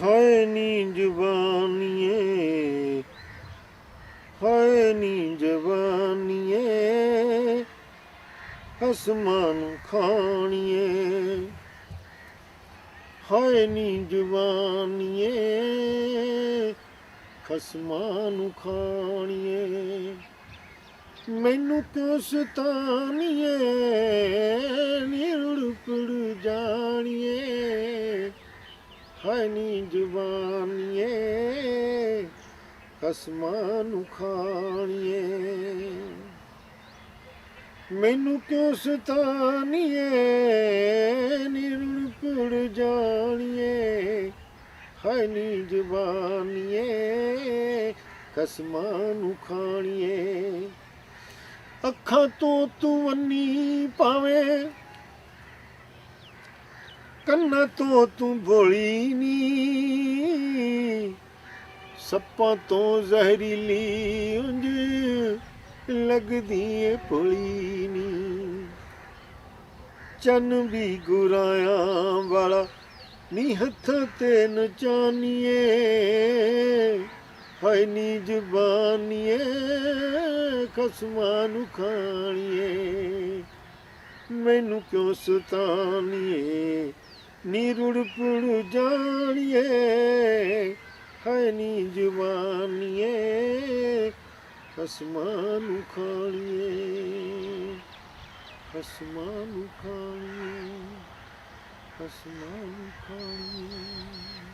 हाय नी जवानीए, हाय नी जवानीए, आसमान खाणीए। हाय नी जवानीए, खसमां नूं खाणीए। मैनू क्यों सतानीए, नी रुड़ पुड़ जाणीए। हाय नी जवानीए, खसमां नूं खाणीए। मैनू क्यों सतानीए, नी रुड़ पुड़ जाणीए। हाय नी जवानीए, खसमां नूं खाणीए। ਅੱਖਾਂ ਤੋਂ ਤੂੰ ਅੰਨੀ ਪਾਵੇਂ, ਕੰਨਾਂ ਤੋਂ ਤੂੰ ਭੋਲੀ ਨੀ, ਸੱਪਾਂ ਤੋਂ ਜ਼ਹਿਰੀਲੀ ਉਂਝ ਲੱਗਦੀ ਏ ਭੋਲੀ ਨੀ। ਚੰਨ ਵੀ ਗੁਰਾਇਆਂ ਵਾਲਾ ਨੀ ਹੱਥਾਂ ਤੇ ਨਚਾਨੀਏ। ਹਾਏ ਨੀ ਜ਼ਬਾਨੀਏ, ਖਸਮਾਂ ਨੂੰ ਖਾਣੀਏ। ਮੈਨੂੰ ਕਿਉਂ ਸਤਾਨੀਏ, ਨੀ ਰੁੜ ਪੁੜ ਜਾਣੀਏ। ਹਾਏ ਨੀ ਜ਼ਬਾਨੀਏ, ਖਸਮਾਂ ਨੂੰ ਖਾਣੀਏ। ਖਸਮਾਂ ਨੂੰ ਖਾਣੀਏ, ਖਸਮਾਂ ਨੂੰ ਖਾਣੀਏ।